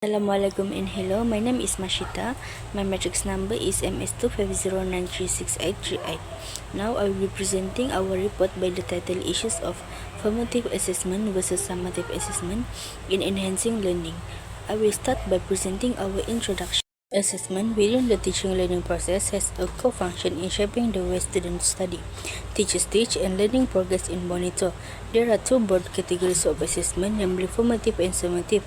Assalamualaikum and hello, my name is Mashita. My matrix number is MS250936838. Now I will be presenting our report by the title Issues of Formative Assessment versus Summative Assessment in Enhancing Learning. I will start by presenting our introduction. Assessment within the teaching learning process has a co-function in shaping the way students study, teachers teach, and learning progress in monitor. There are two broad categories of assessment, namely formative and summative,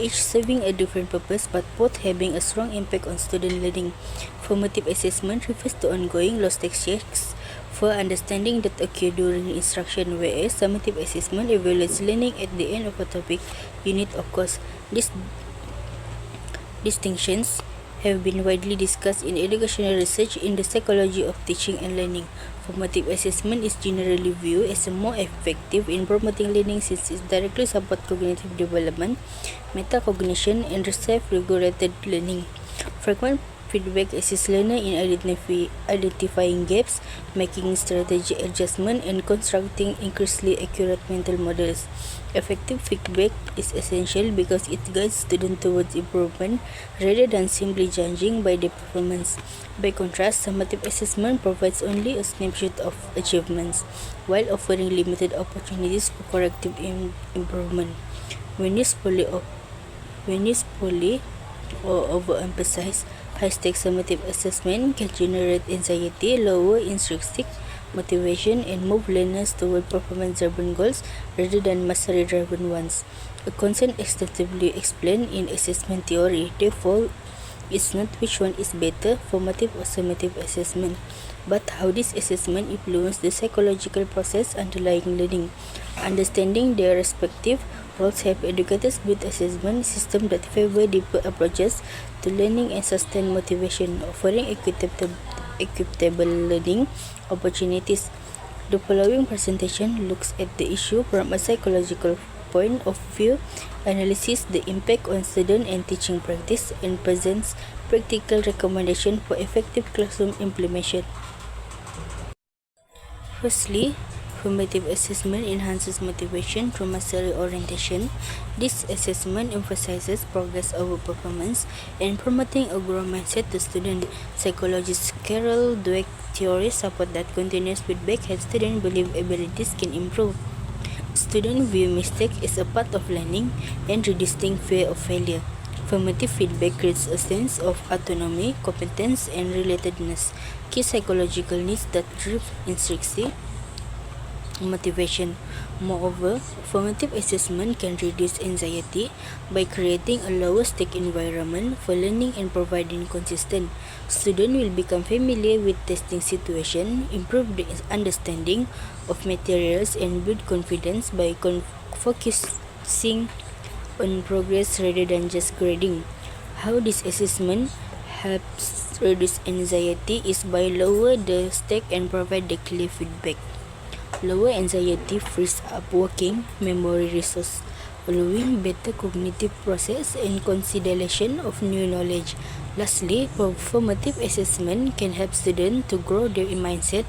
each serving a different purpose but both having a strong impact on student learning. Formative assessment refers to ongoing low-stakes checks for understanding that occur during instruction, whereas summative assessment evaluates learning at the end of a topic, unit, or course. These distinctions have been widely discussed in educational research in the psychology of teaching and learning. Formative assessment is generally viewed as more effective in promoting learning since it directly supports cognitive development, metacognition, and self-regulated learning. Frequent feedback assists learners in identifying gaps, making strategic adjustments, and constructing increasingly accurate mental models. Effective feedback is essential because it guides students towards improvement rather than simply judging by their performance. By contrast, summative assessment provides only a snapshot of achievements, while offering limited opportunities for corrective improvement. When used poorly or overemphasized, high-stakes summative assessment can generate anxiety, lower intrinsic motivation, and move learners toward performance-driven goals rather than mastery-driven ones. A concept extensively explained in assessment theory, therefore, is not which one is better, formative or summative assessment, but how this assessment influences the psychological process underlying learning. Understanding their respective roles help educators build assessment systems that favor deeper approaches to learning and sustain motivation, offering equitable learning opportunities. The following presentation looks at the issue from a psychological point of view, analyzes the impact on student and teaching practice, and presents practical recommendations for effective classroom implementation. Firstly, formative assessment enhances motivation through mastery orientation. This assessment emphasizes progress over performance and promoting a growth mindset to students. Psychologist Carol Dweck theories support that continuous feedback helps students believe abilities can improve. Students view mistakes as a part of learning and reducing fear of failure. Formative feedback creates a sense of autonomy, competence, and relatedness, key psychological needs that drive intrinsic motivation. Moreover, formative assessment can reduce anxiety by creating a lower stake environment for learning and providing consistent. Students will become familiar with testing situations, improve the understanding of materials, and build confidence by focusing on progress rather than just grading. How this assessment helps reduce anxiety is by lower the stake and provide the clear feedback. Lower anxiety frees up working memory resources, allowing better cognitive process and consideration of new knowledge. Lastly, formative assessment can help students to grow their mindset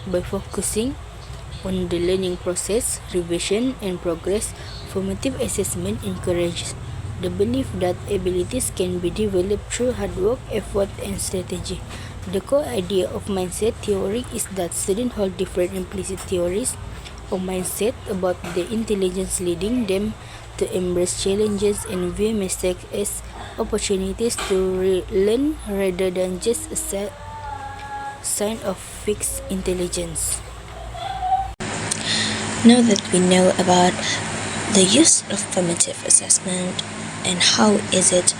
by focusing on the learning process, revision, and progress. Formative assessment encourages the belief that abilities can be developed through hard work, effort, and strategy. The core idea of mindset theory is that students hold different implicit theories or mindset about their intelligence, leading them to embrace challenges and view mistakes as opportunities to learn rather than just a sign of fixed intelligence. Now that we know about the use of formative assessment and how is it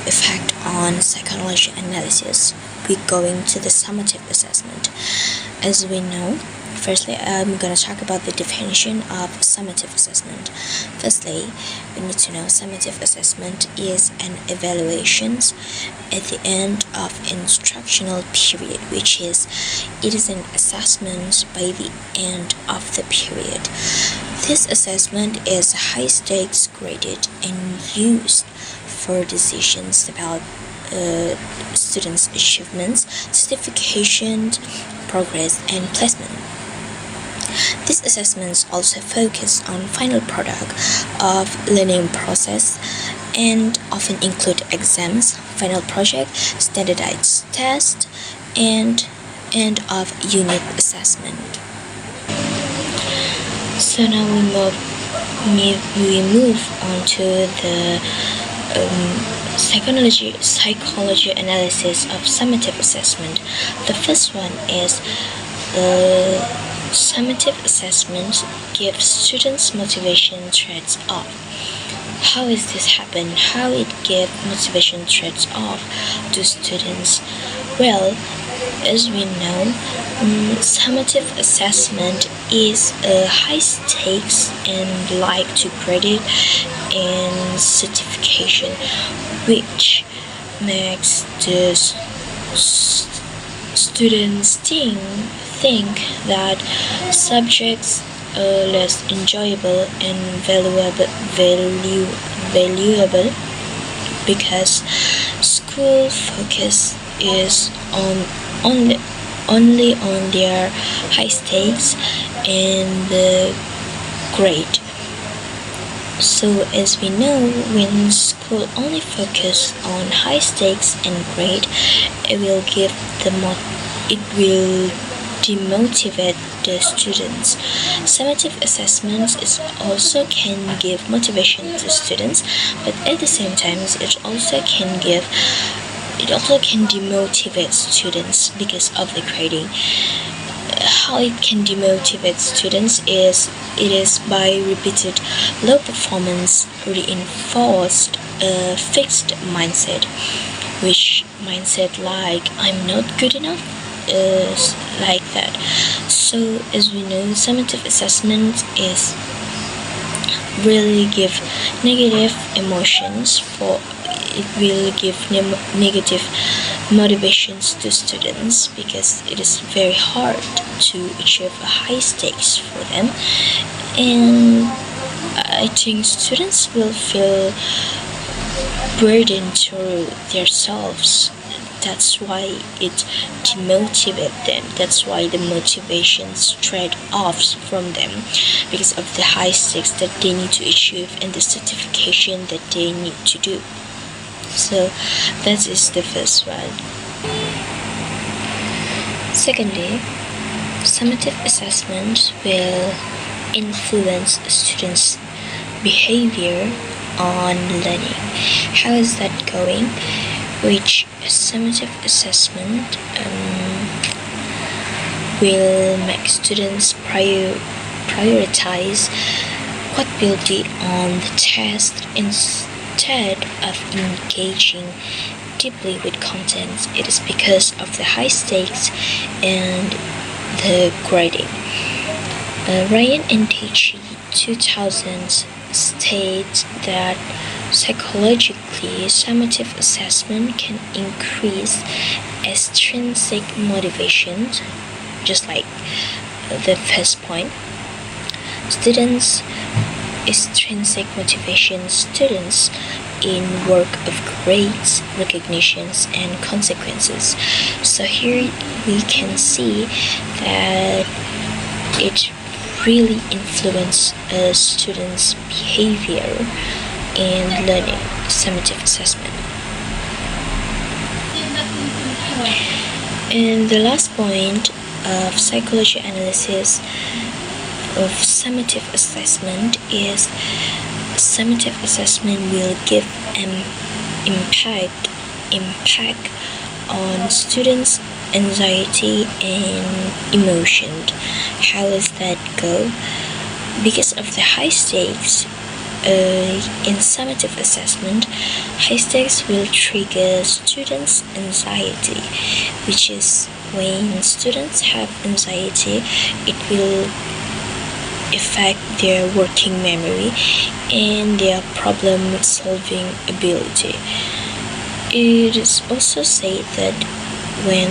effect on psychology analysis, we're going to the summative assessment. As we know, firstly, I'm going to talk about the definition of summative assessment. Firstly, we need to know summative assessment is an evaluation at the end of instructional period, which is it is an assessment by the end of the period. This assessment is high stakes graded and used for decisions about students' achievements, certification, progress, and placement. These assessments also focus on final product of learning process and often include exams, final project, standardized test, and end of unit assessment. So now we move on to the psychology analysis of summative assessment. The first one is summative assessment gives students motivation trades off. How is this happen? How it give motivation trades off to students? Well, as we know, summative assessment is a high stakes and like to credit and certification, which makes the students think that subjects are less enjoyable and valuable because school focus is only on their high stakes and the grade. So as we know, when school only focus on high stakes and grade, it will demotivate the students. Summative assessments also can give motivation to students, but at the same time, it also can demotivate students because of the grading. How it can demotivate students is by repeated low performance reinforced a fixed mindset, which mindset like I'm not good enough is like that. So as we know, summative assessment is really give negative emotions it will give negative motivations to students because it is very hard to achieve a high stakes for them, and I think students will feel burdened through themselves. That's why it demotivates them. That's why the motivations trade off from them because of the high stakes that they need to achieve and the certification that they need to do. So that is the first one. Secondly, summative assessment will influence students' behavior on learning. How is that going? Which summative assessment will make students prioritize what will be on the test instead of engaging deeply with content. It is because of the high stakes and the grading. Ryan and Teichi 2000 state that psychologically, summative assessment can increase extrinsic motivation, just like the first point. Students' extrinsic motivation, students in work of grades, recognitions, and consequences. So here we can see that it really influences a student's behavior in learning summative assessment. And the last point of psychology analysis of summative assessment is summative assessment will give an impact on students' anxiety and emotion. How does that go? Because of the high stakes in summative assessment, high stakes will trigger students' anxiety, which is when students have anxiety, it will affect their working memory and their problem-solving ability. It is also said that when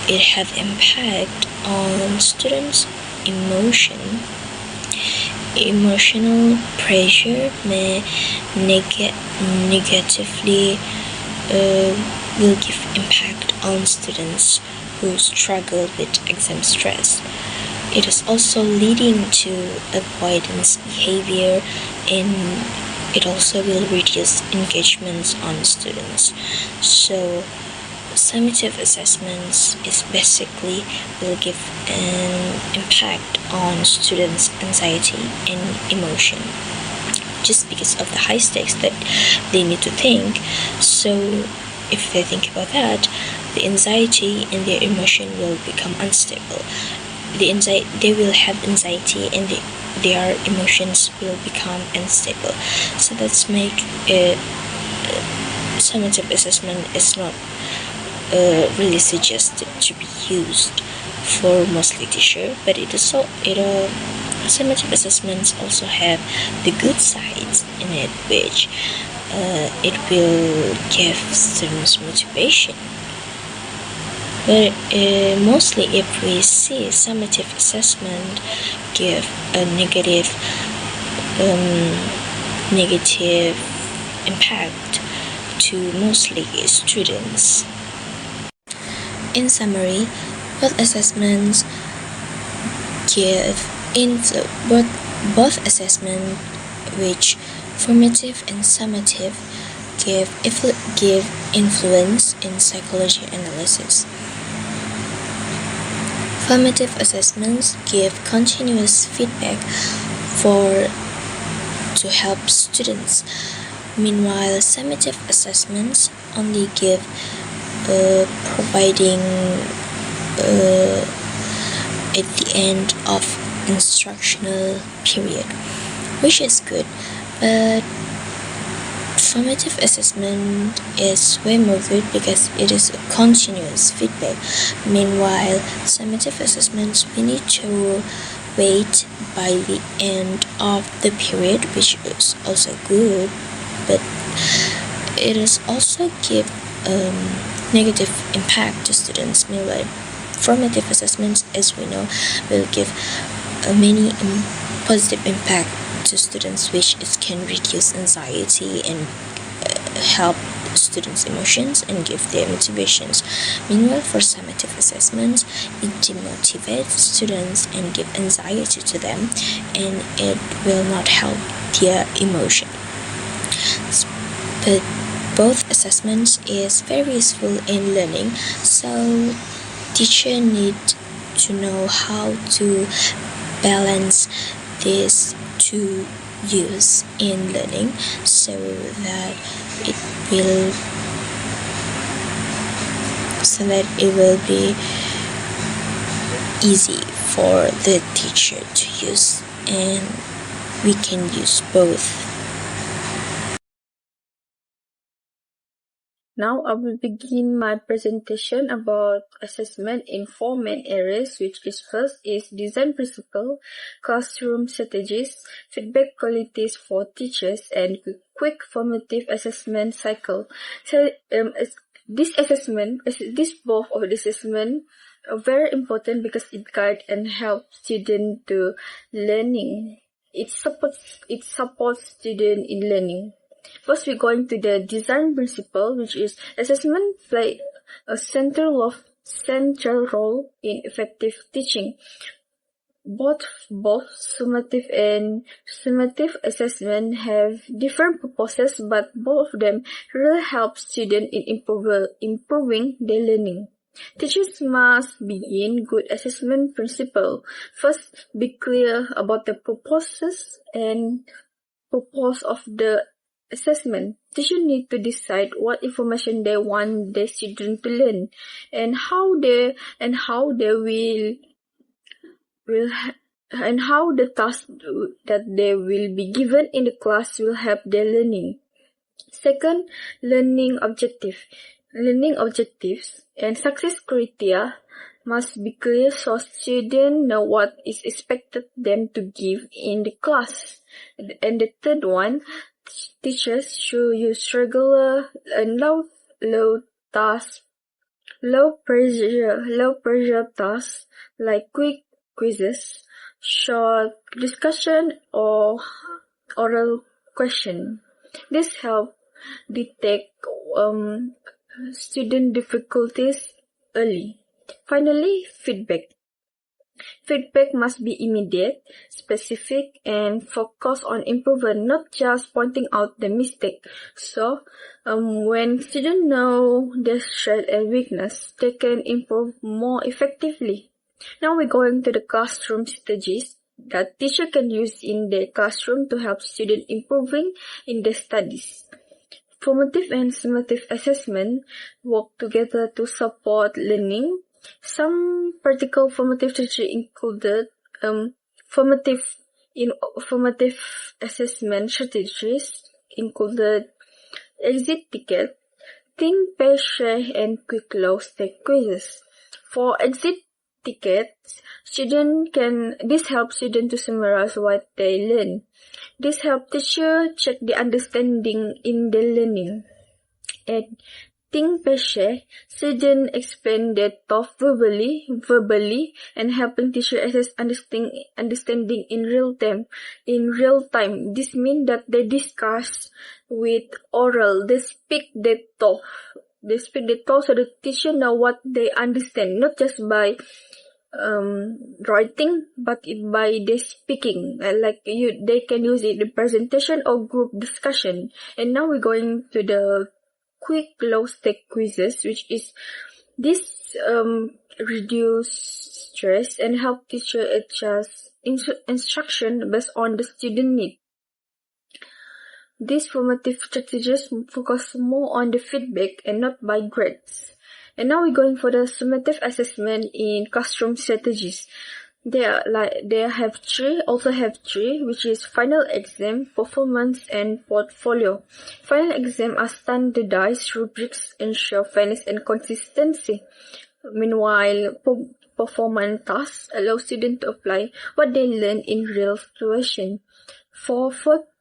it have impact on students' emotional pressure may negatively will give impact on students who struggle with exam stress. It is also leading to avoidance behavior in it also will reduce engagements on students. So summative assessments is basically will give an impact on students' anxiety and emotion just because of the high stakes that they need to think. So if they think about that, the anxiety and their emotion will become unstable. They will have anxiety and their emotions will become unstable. So that's make summative assessment is not really suggested to be used for mostly teacher, but summative assessments also have the good sides in it, which it will give students motivation. But mostly if we see summative assessment give a negative impact to mostly students. In summary, both assessments both assessment, which formative and summative, give influence in psychology analysis. Formative assessments give continuous feedback to help students. Meanwhile, summative assessments only give providing at the end of instructional period, which is good, but formative assessment is way more good because it is a continuous feedback. Meanwhile, summative assessments, we need to wait by the end of the period, which is also good, but it is also give negative impact to students. Meanwhile, formative assessments, as we know, will give many positive impact to students, which it can reduce anxiety and help students' emotions and give their motivations. Meanwhile, for summative assessments, it demotivates students and give anxiety to them, and it will not help their emotion. But both assessments is very useful in learning, so teacher need to know how to balance these two use in learning so that it will be easy for the teacher to use, and we can use both. Now I will begin my presentation about assessment in four main areas, which is first is design principle, classroom strategies, feedback qualities for teachers, and quick formative assessment cycle. So this both of the assessment are very important because it guides and helps students to learning. It supports students in learning. First, we're going to the design principle, which is assessment play a central role in effective teaching. Both summative and summative assessment have different purposes, but both of them really help students in improving their learning. Teachers must begin good assessment principle. First, be clear about the purposes and purpose of the assessment. Teachers need to decide what information they want their students to learn, and how the task that they will be given in the class will help their learning. Second, learning objective. Learning objectives and success criteria must be clear so students know what is expected them to give in the class. And the third one, teachers should use regular and low pressure tasks like quick quizzes, short discussion, or oral question. This help detect student difficulties early. Finally, feedback. Feedback must be immediate, specific, and focus on improvement, not just pointing out the mistake. So, when students know their strength and weakness, they can improve more effectively. Now we're going to the classroom strategies that teacher can use in their classroom to help students improving in their studies. Formative and summative assessment work together to support learning. Some practical formative strategies included formative assessment strategies included exit ticket, think, pair, share, and quick low-stake quizzes. For exit tickets, this helps students to summarize what they learn. This helps teacher check the understanding in the learning. And think, pair, share, students explain their thoughts verbally, and helping teacher assess understanding in real time. This means that they discuss with oral. They speak their thoughts so the teacher know what they understand, not just by writing, but by their speaking. They can use it in presentation or group discussion. And now we're going to the quick low-stake quizzes, which is this reduce stress and help teacher adjust instruction based on the student need. These formative strategies focus more on the feedback and not by grades. And now we're going for the summative assessment in classroom strategies. They have three, which is final exam, performance, and portfolio. Final exam are standardized rubrics ensure fairness and consistency. Meanwhile, performance tasks allow students to apply what they learn in real situation. For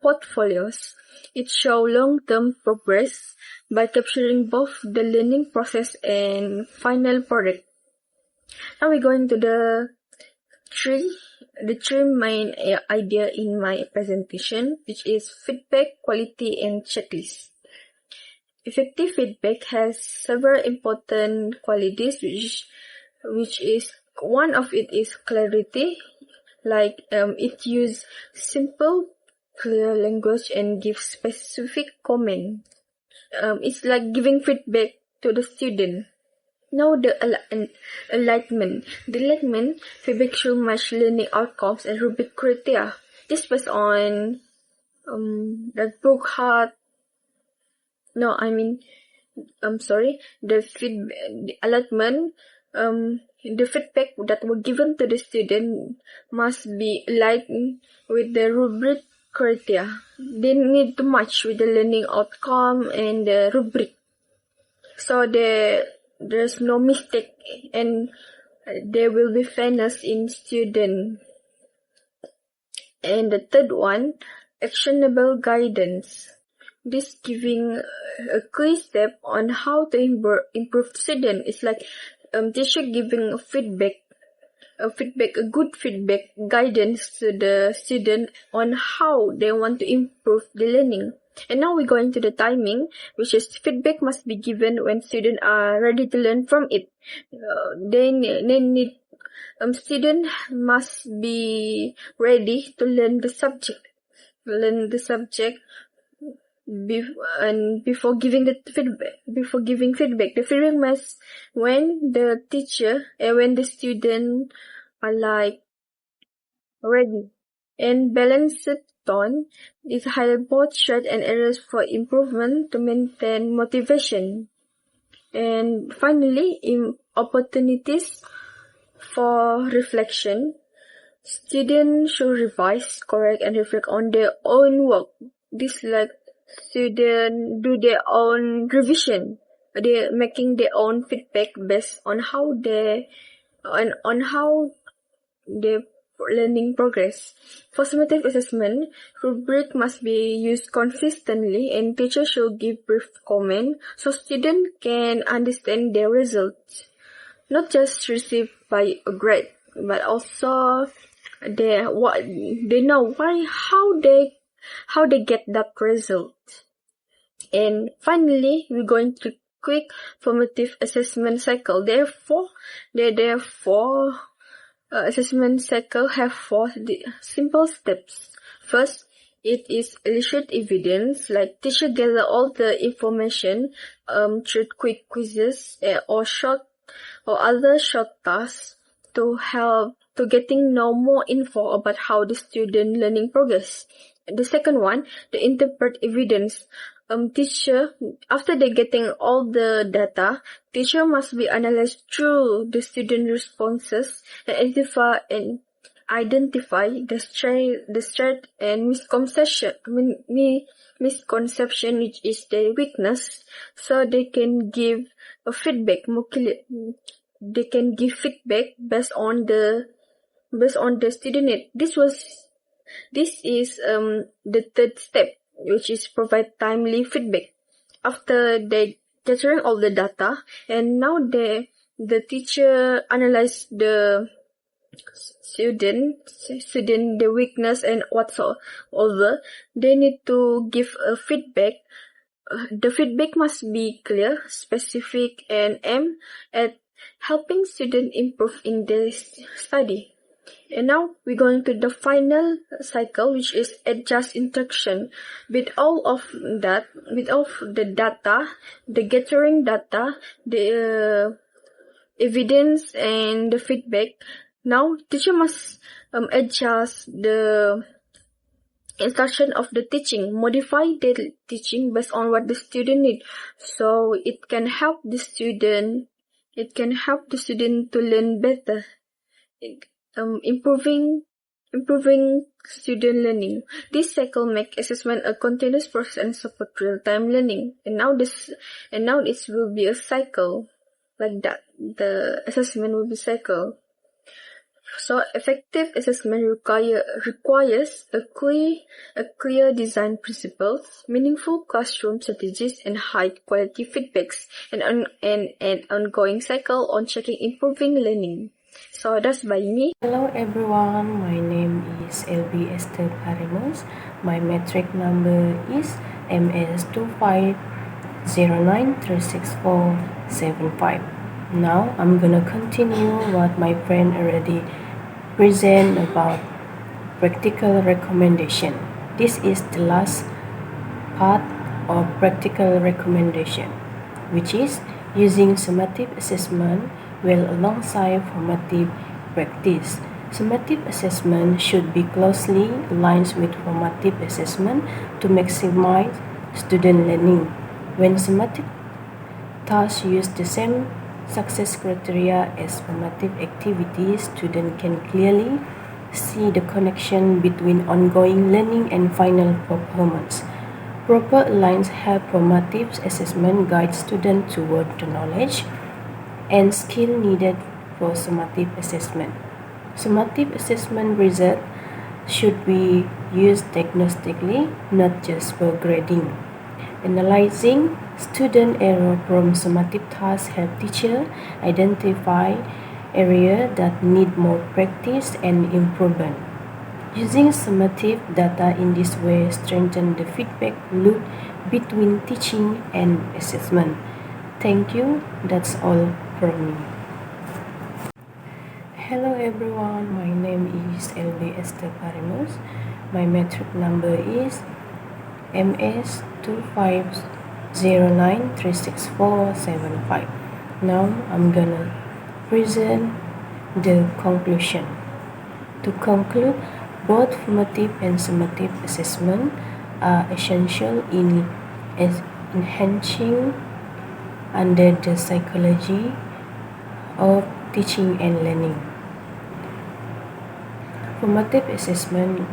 portfolios, it shows long-term progress by capturing both the learning process and final product. Now we're going to the three main idea in my presentation, which is feedback, quality, and checklist. Effective feedback has several important qualities, which is one of it is clarity. It uses simple, clear language and gives specific comment. It's like giving feedback to the student. Now the enlightenment. The enlightenment feedback should match learning outcomes and rubric criteria. This based on the Brookhart. The enlightenment. The feedback that were given to the student must be aligned with the rubric criteria. They need to match with the learning outcome and the rubric. So there's no mistake and there will be fairness in student. And the third one, actionable guidance. This giving a clear step on how to improve student. It's like teacher giving a good feedback guidance to the student on how they want to improve the learning. And now we're going to the timing, which is feedback must be given when students are ready to learn from it. Student must be ready to learn the subject. Before giving feedback, the feedback must when the student are ready. And balanced tone is highlight both strengths and errors for improvement to maintain motivation. And finally, opportunities for reflection. Students should revise, correct, and reflect on their own work. This students do their own revision. They're making their own feedback based on how their learning progress. For summative assessment, rubric must be used consistently and teachers should give brief comment so students can understand their results. Not just received by a grade, but also they know how they get that result. And finally, we're going to quick formative assessment cycle. There are four assessment cycle have four simple steps. First, it is elicit evidence, like teacher gather all the information through quick quizzes or other short tasks to help to getting know more info about how the student learning progress. The second one, the interpret evidence. Teacher, after they getting all the data, teacher must be analyzed through the student responses and identify the strength and misconception which is their weakness, so they can give a feedback more clear. They can give feedback based on the student need. This is the third step, which is provide timely feedback. After they gathering all the data, and now the teacher analyze the student the weakness and whatsoever, they need to give a feedback. The feedback must be clear, specific, and aim at helping students improve in their study. And now we're going to the final cycle, which is adjust instruction. With all of the data, the gathering data, the evidence and the feedback, now teacher must adjust the instruction of the teaching, modify the teaching based on what the student need, so it can help the student to learn better, improving student learning. This cycle make assessment a continuous process and support real-time learning. And now this will be a cycle like that. The assessment will be cycle. So effective assessment requires a clear design principles, meaningful classroom strategies, and high quality feedbacks, and an ongoing cycle on checking improving learning. So that's by me. Hello everyone, my name is LB Esther Parimus. My metric number is MS25093647. Now I'm gonna continue what my friend already present about practical recommendation. This is the last part of practical recommendation, which is using summative assessment well alongside formative practice. Summative assessment should be closely aligned with formative assessment to maximize student learning. When summative tasks use the same success criteria as formative activities, students can clearly see the connection between ongoing learning and final performance. Proper alignment help formative assessment guide students toward the knowledge and skill needed for summative assessment. Summative assessment results should be used diagnostically, not just for grading. Analyzing student error from summative tasks help teachers identify areas that need more practice and improvement. Using summative data in this way strengthens the feedback loop between teaching and assessment. Thank you. That's all from me. Hello everyone, my name is LB Esther Parimus. My metric number is MS25093647. Now I'm gonna present the conclusion. To conclude, both formative and summative assessment are essential in enhancing under the psychology of teaching and learning. Formative assessment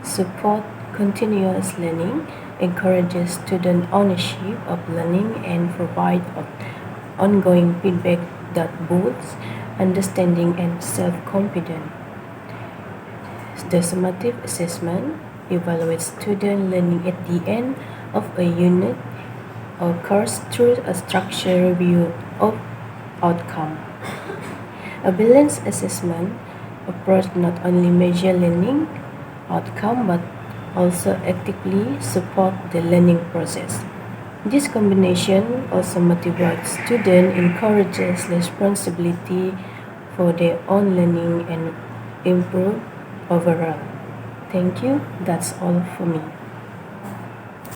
support continuous learning, encourages student ownership of learning, and provide ongoing feedback that boosts understanding and self-confidence. The summative assessment evaluates student learning at the end of a unit or course through a structured review of outcome. A balanced assessment approach not only measure learning outcome but also actively support the learning process. This combination also motivates students, encourages responsibility for their own learning and improve overall. Thank you. That's all for me.